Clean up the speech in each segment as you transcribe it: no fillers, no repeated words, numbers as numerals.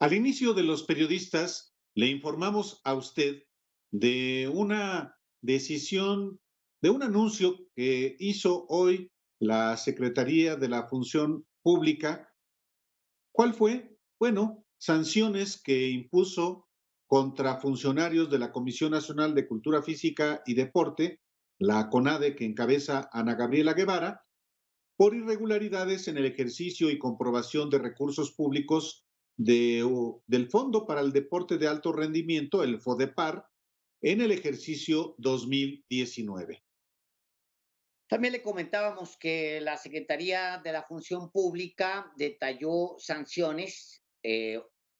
Al inicio de los periodistas le informamos a usted de una decisión, de un anuncio que hizo hoy la Secretaría de la Función Pública. ¿Cuál fue? Bueno, sanciones que impuso contra funcionarios de la Comisión Nacional de Cultura Física y Deporte, la CONADE que encabeza Ana Gabriela Guevara, por irregularidades en el ejercicio y comprobación de recursos públicos del Fondo para el Deporte de Alto Rendimiento, el FODEPAR, en el ejercicio 2019. También le comentábamos que la Secretaría de la Función Pública detalló sanciones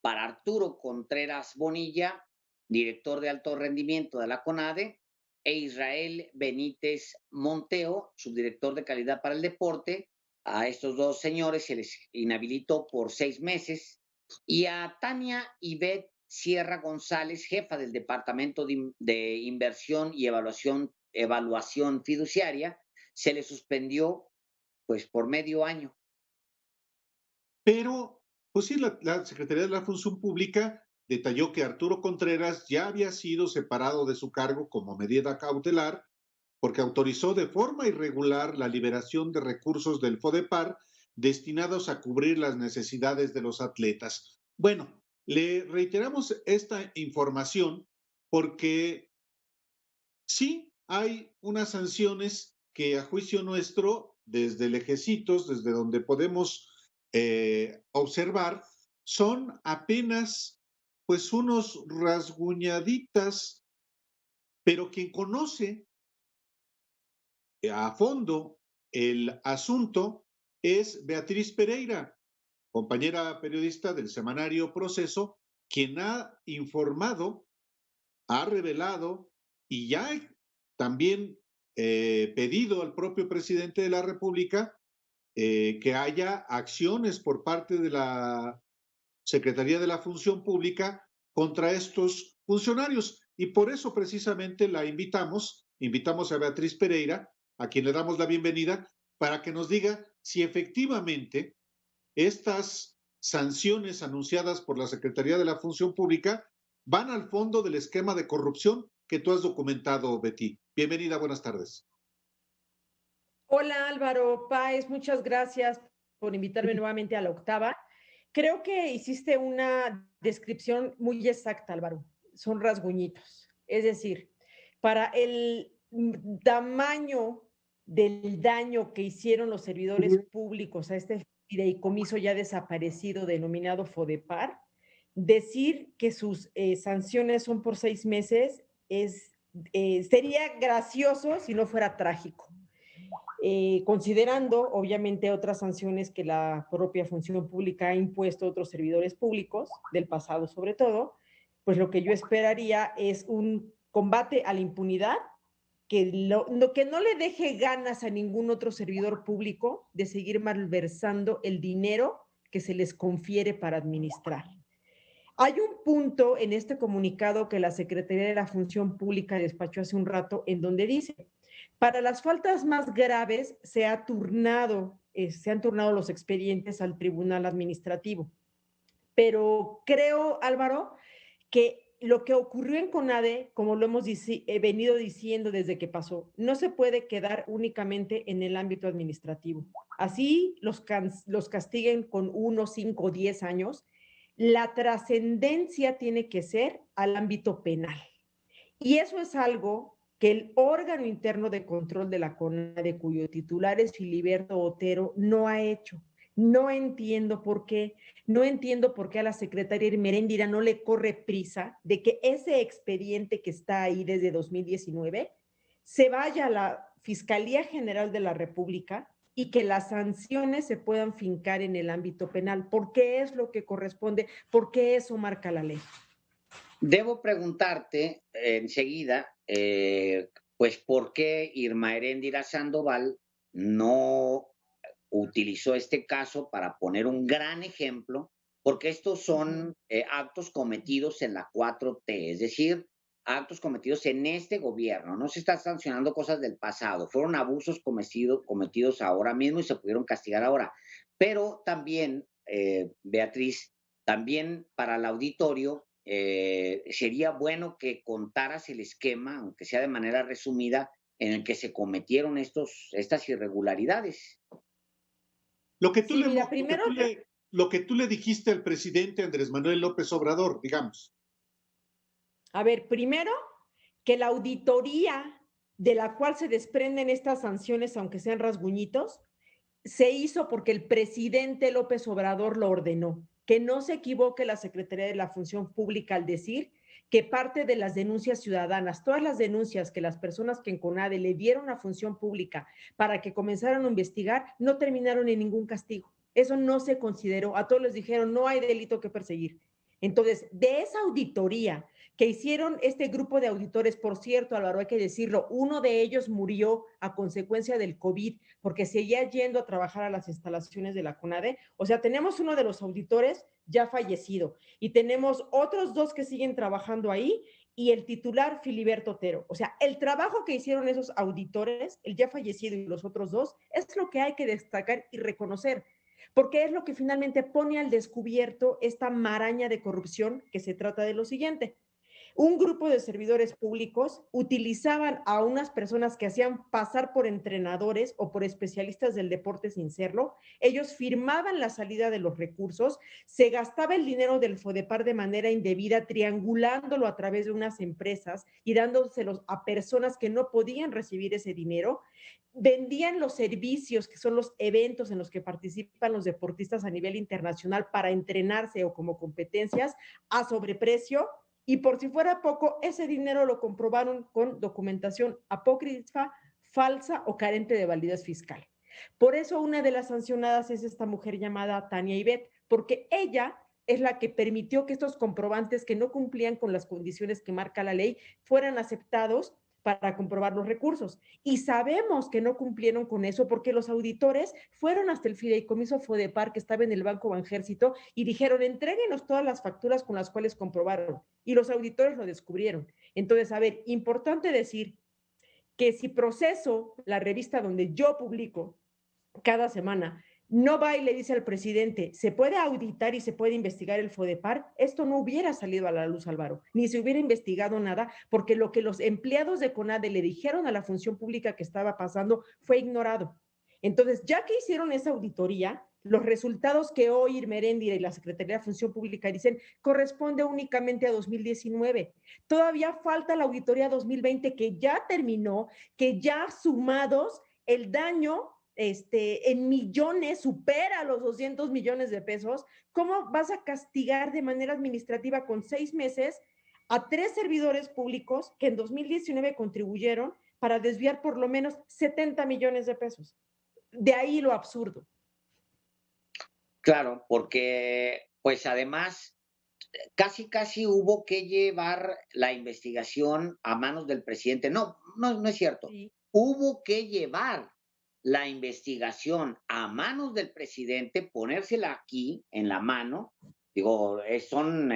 para Arturo Contreras Bonilla, director de alto rendimiento de la CONADE, e Israel Benítez Monteo, subdirector de calidad para el deporte. A estos dos señores se les inhabilitó por 6 meses. Y a Tania Ivette Sierra González, jefa del Departamento de Inversión y Evaluación Fiduciaria, se le suspendió pues por medio año. Pero, pues sí, la Secretaría de la Función Pública detalló que Arturo Contreras ya había sido separado de su cargo como medida cautelar porque autorizó de forma irregular la liberación de recursos del FODEPAR destinados a cubrir las necesidades de los atletas. Bueno, le reiteramos esta información porque sí hay unas sanciones que a juicio nuestro, desde lejecitos, desde donde podemos observar, son apenas pues unos rasguñaditas, pero quien conoce a fondo el asunto es Beatriz Pereira, compañera periodista del semanario Proceso, quien ha informado, ha revelado y ya también pedido al propio presidente de la República que haya acciones por parte de la Secretaría de la Función Pública contra estos funcionarios. Y por eso precisamente la invitamos a Beatriz Pereira, a quien le damos la bienvenida, para que nos diga si efectivamente estas sanciones anunciadas por la Secretaría de la Función Pública van al fondo del esquema de corrupción que tú has documentado, Betty. Bienvenida, buenas tardes. Hola Álvaro Páez, muchas gracias por invitarme nuevamente a la octava. Creo que hiciste una descripción muy exacta, Álvaro. Son rasguñitos. Es decir, para el tamaño del daño que hicieron los servidores públicos a este fideicomiso ya desaparecido denominado FODEPAR, decir que sus sanciones son por 6 meses sería gracioso si no fuera trágico. Considerando obviamente otras sanciones que la propia función pública ha impuesto a otros servidores públicos, del pasado sobre todo, pues lo que yo esperaría es un combate a la impunidad que no le deje ganas a ningún otro servidor público de seguir malversando el dinero que se les confiere para administrar. Hay un punto en este comunicado que la Secretaría de la Función Pública despachó hace un rato en donde dice: para las faltas más graves se han turnado los expedientes al Tribunal Administrativo. Pero creo, Álvaro, que lo que ocurrió en CONADE, como lo hemos venido diciendo desde que pasó, no se puede quedar únicamente en el ámbito administrativo. Así los castiguen con 1, 5, 10 años, la trascendencia tiene que ser al ámbito penal. Y eso es algo que el órgano interno de control de la CONADE, cuyo titular es Filiberto Otero, no ha hecho. No entiendo por qué. No entiendo por qué a la secretaria Ermeréndira no le corre prisa de que ese expediente que está ahí desde 2019 se vaya a la Fiscalía General de la República y que las sanciones se puedan fincar en el ámbito penal, porque es lo que corresponde, porque eso marca la ley. Debo preguntarte enseguida, pues, ¿por qué Irma Heréndira Sandoval no utilizó este caso para poner un gran ejemplo? Porque estos son actos cometidos en la 4T, es decir, actos cometidos en este gobierno. No se están sancionando cosas del pasado, fueron abusos cometidos ahora mismo y se pudieron castigar ahora. Pero también, Beatriz, también para el auditorio sería bueno que contaras el esquema, aunque sea de manera resumida, en el que se cometieron estas irregularidades. Lo que tú Sí, le, mira, lo que primero, tú le, lo que tú le dijiste al presidente Andrés Manuel López Obrador, digamos. a ver, primero que la auditoría de la cual se desprenden estas sanciones, aunque sean rasguñitos, se hizo porque el presidente López Obrador lo ordenó. Que no se equivoque la Secretaría de la Función Pública al decir que parte de las denuncias ciudadanas, todas las denuncias que las personas que en CONADE le dieron a Función Pública para que comenzaran a investigar, no terminaron en ningún castigo. Eso no se consideró. A todos les dijeron, no hay delito que perseguir. Entonces, de esa auditoría que hicieron este grupo de auditores, por cierto, Álvaro, hay que decirlo, uno de ellos murió a consecuencia del COVID porque seguía yendo a trabajar a las instalaciones de la CONADE. O sea, tenemos uno de los auditores ya fallecido y tenemos otros dos que siguen trabajando ahí y el titular Filiberto Otero. O sea, el trabajo que hicieron esos auditores, el ya fallecido y los otros dos, es lo que hay que destacar y reconocer, porque es lo que finalmente pone al descubierto esta maraña de corrupción que se trata de lo siguiente. Un grupo de servidores públicos utilizaban a unas personas que hacían pasar por entrenadores o por especialistas del deporte sin serlo. Ellos firmaban la salida de los recursos, se gastaba el dinero del FODEPAR de manera indebida, triangulándolo a través de unas empresas y dándoselos a personas que no podían recibir ese dinero. Vendían los servicios, que son los eventos en los que participan los deportistas a nivel internacional para entrenarse o como competencias, a sobreprecio. Y por si fuera poco, ese dinero lo comprobaron con documentación apócrifa, falsa o carente de validez fiscal. Por eso una de las sancionadas es esta mujer llamada Tania Ibet, porque ella es la que permitió que estos comprobantes que no cumplían con las condiciones que marca la ley fueran aceptados para comprobar los recursos. Y sabemos que no cumplieron con eso porque los auditores fueron hasta el fideicomiso FODEPAR que estaba en el Banco Banjército y dijeron, entréguenos todas las facturas con las cuales comprobaron. Y los auditores lo descubrieron. Entonces, a ver, importante decir que si Proceso, la revista donde yo publico cada semana, no va y le dice al presidente, se puede auditar y se puede investigar el FODEPAR, esto no hubiera salido a la luz, Álvaro, ni se hubiera investigado nada, porque lo que los empleados de CONADE le dijeron a la función pública que estaba pasando fue ignorado. Entonces, ya que hicieron esa auditoría, los resultados que hoy Irmeréndira y la Secretaría de Función Pública dicen corresponde únicamente a 2019. Todavía falta la auditoría 2020 que ya terminó, que ya sumados el daño en millones, supera los 200 millones de pesos. ¿Cómo vas a castigar de manera administrativa con 6 meses a 3 servidores públicos que en 2019 contribuyeron para desviar por lo menos 70 millones de pesos? De ahí lo absurdo. Claro, porque pues además casi hubo que llevar la investigación a manos del presidente. No es cierto. Sí. Hubo que llevar la investigación a manos del presidente, ponérsela aquí en la mano. Digo, son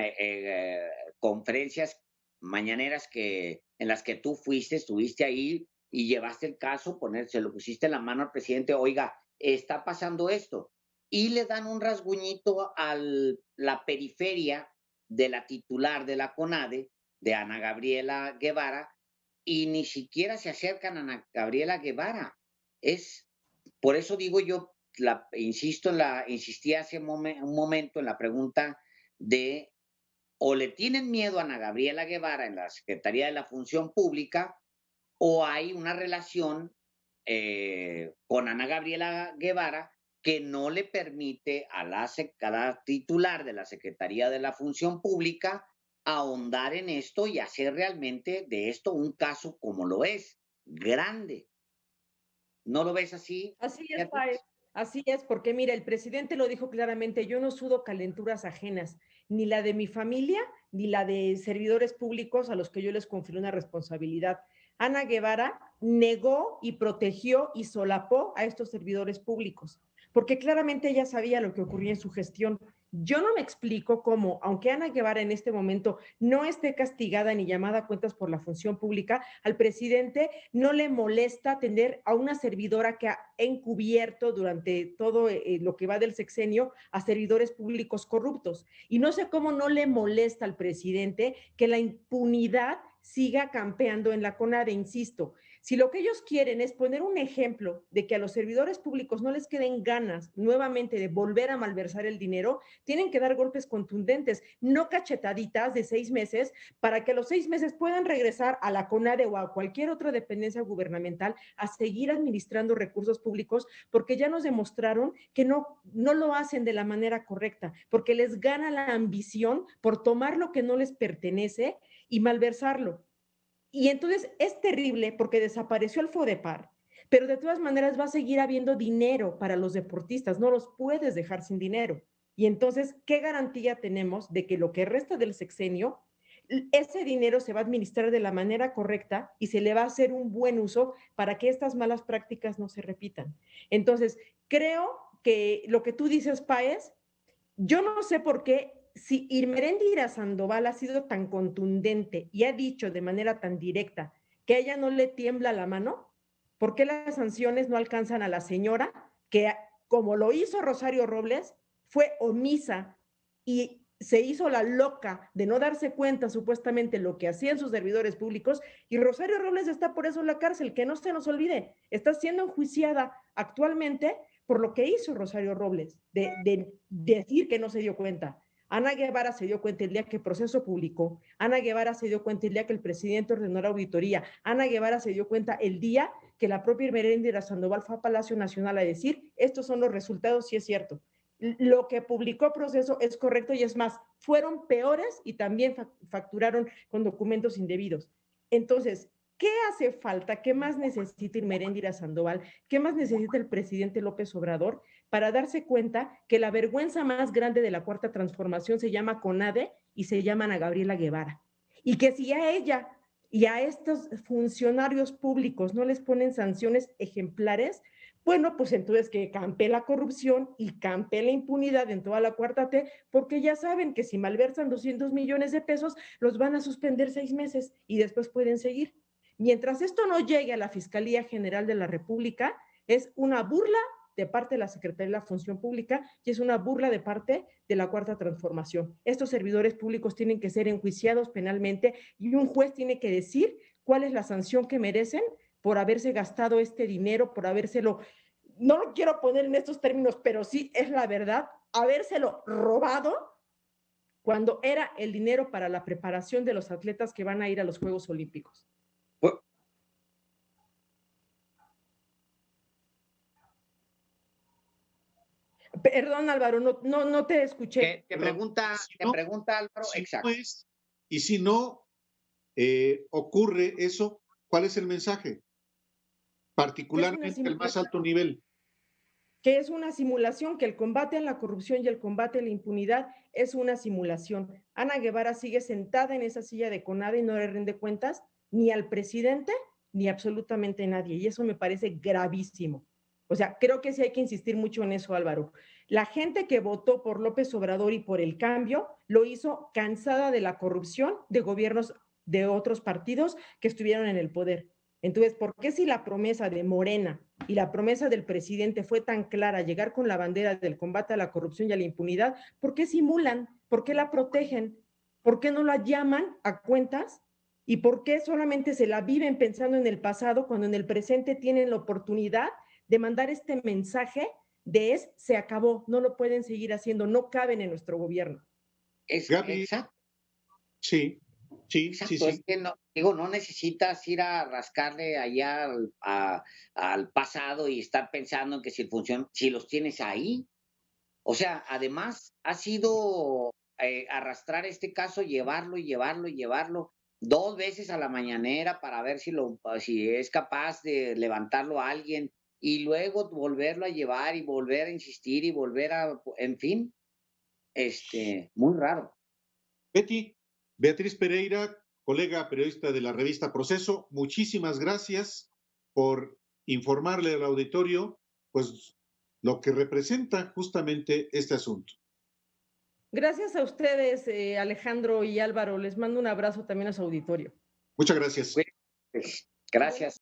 conferencias mañaneras en las que tú estuviste ahí y llevaste el caso, se lo pusiste en la mano al presidente, oiga, está pasando esto. Y le dan un rasguñito a la periferia de la titular de la CONADE, de Ana Gabriela Guevara, y ni siquiera se acercan a Ana Gabriela Guevara. Por eso digo yo, insistí hace un momento en la pregunta de o le tienen miedo a Ana Gabriela Guevara en la Secretaría de la Función Pública o hay una relación con Ana Gabriela Guevara que no le permite a la titular de la Secretaría de la Función Pública ahondar en esto y hacer realmente de esto un caso como lo es, grande. ¿No lo ves así? Así es, Paez. Así es, porque mira, el presidente lo dijo claramente, yo no sudo calenturas ajenas, ni la de mi familia, ni la de servidores públicos a los que yo les confiero una responsabilidad. Ana Guevara negó y protegió y solapó a estos servidores públicos, porque claramente ella sabía lo que ocurría en su gestión Yo no me explico cómo, aunque Ana Guevara en este momento no esté castigada ni llamada a cuentas por la función pública, al presidente no le molesta tener a una servidora que ha encubierto durante todo lo que va del sexenio a servidores públicos corruptos. Y no sé cómo no le molesta al presidente que la impunidad siga campeando en la CONADE, insisto. Si lo que ellos quieren es poner un ejemplo de que a los servidores públicos no les queden ganas nuevamente de volver a malversar el dinero, tienen que dar golpes contundentes, no cachetaditas de 6 meses, para que a los 6 meses puedan regresar a la CONADE o a cualquier otra dependencia gubernamental a seguir administrando recursos públicos, porque ya nos demostraron que no lo hacen de la manera correcta, porque les gana la ambición por tomar lo que no les pertenece y malversarlo. Y entonces es terrible porque desapareció el FODEPAR, pero de todas maneras va a seguir habiendo dinero para los deportistas, no los puedes dejar sin dinero. Y entonces, ¿qué garantía tenemos de que lo que resta del sexenio, ese dinero se va a administrar de la manera correcta y se le va a hacer un buen uso para que estas malas prácticas no se repitan? Entonces, creo que lo que tú dices, Páez, yo no sé por qué, si Irmeréndira Sandoval ha sido tan contundente y ha dicho de manera tan directa que a ella no le tiembla la mano, ¿por qué las sanciones no alcanzan a la señora que, como lo hizo Rosario Robles, fue omisa y se hizo la loca de no darse cuenta supuestamente lo que hacían sus servidores públicos? Y Rosario Robles está por eso en la cárcel, que no se nos olvide, está siendo enjuiciada actualmente por lo que hizo Rosario Robles, de decir que no se dio cuenta. Ana Guevara se dio cuenta el día que el proceso publicó, Ana Guevara se dio cuenta el día que el presidente ordenó la auditoría, Ana Guevara se dio cuenta el día que la propia Irmeréndira Sandoval fue a Palacio Nacional a decir, estos son los resultados, sí es cierto. Lo que publicó Proceso es correcto y es más, fueron peores y también facturaron con documentos indebidos. Entonces, ¿qué hace falta? ¿Qué más necesita Irmeréndira Sandoval? ¿Qué más necesita el presidente López Obrador para darse cuenta que la vergüenza más grande de la Cuarta Transformación se llama CONADE y se llama Ana Gabriela Guevara? Y que si a ella y a estos funcionarios públicos no les ponen sanciones ejemplares, bueno, pues entonces que campe la corrupción y campe la impunidad en toda la cuarta T, porque ya saben que si malversan 200 millones de pesos, los van a suspender 6 meses y después pueden seguir. Mientras esto no llegue a la Fiscalía General de la República, es una burla de parte de la Secretaría de la Función Pública y es una burla de parte de la Cuarta Transformación. Estos servidores públicos tienen que ser enjuiciados penalmente y un juez tiene que decir cuál es la sanción que merecen por haberse gastado este dinero, por habérselo, no lo quiero poner en estos términos, pero sí es la verdad, habérselo robado cuando era el dinero para la preparación de los atletas que van a ir a los Juegos Olímpicos. Perdón, Álvaro, no te escuché. Te pregunta Álvaro, si exacto. no es, y si no ocurre eso, ¿cuál es el mensaje? Particularmente el más alto nivel. Que es una simulación, que el combate a la corrupción y el combate a la impunidad es una simulación. Ana Guevara sigue sentada en esa silla de CONADE y no le rinde cuentas ni al presidente ni absolutamente a nadie. Y eso me parece gravísimo. O sea, creo que sí hay que insistir mucho en eso, Álvaro. La gente que votó por López Obrador y por el cambio lo hizo cansada de la corrupción de gobiernos de otros partidos que estuvieron en el poder. Entonces, ¿por qué si la promesa de Morena y la promesa del presidente fue tan clara, llegar con la bandera del combate a la corrupción y a la impunidad, por qué simulan? ¿Por qué la protegen? ¿Por qué no la llaman a cuentas? ¿Y por qué solamente se la viven pensando en el pasado cuando en el presente tienen la oportunidad de mandar este mensaje de se acabó, no lo pueden seguir haciendo, no caben en nuestro gobierno? Gaby, Exacto. Sí. Es que no necesitas ir a rascarle allá al pasado y estar pensando en que si los tienes ahí. O sea, además ha sido arrastrar este caso, llevarlo 2 veces a la mañanera para ver si es capaz de levantarlo a alguien y luego volverlo a llevar y volver a insistir y en fin, muy raro. Beatriz Pereira, colega periodista de la revista Proceso, muchísimas gracias por informarle al auditorio, pues, lo que representa justamente este asunto. Gracias a ustedes, Alejandro y Álvaro. Les mando un abrazo también a su auditorio. Muchas gracias. Pues, gracias.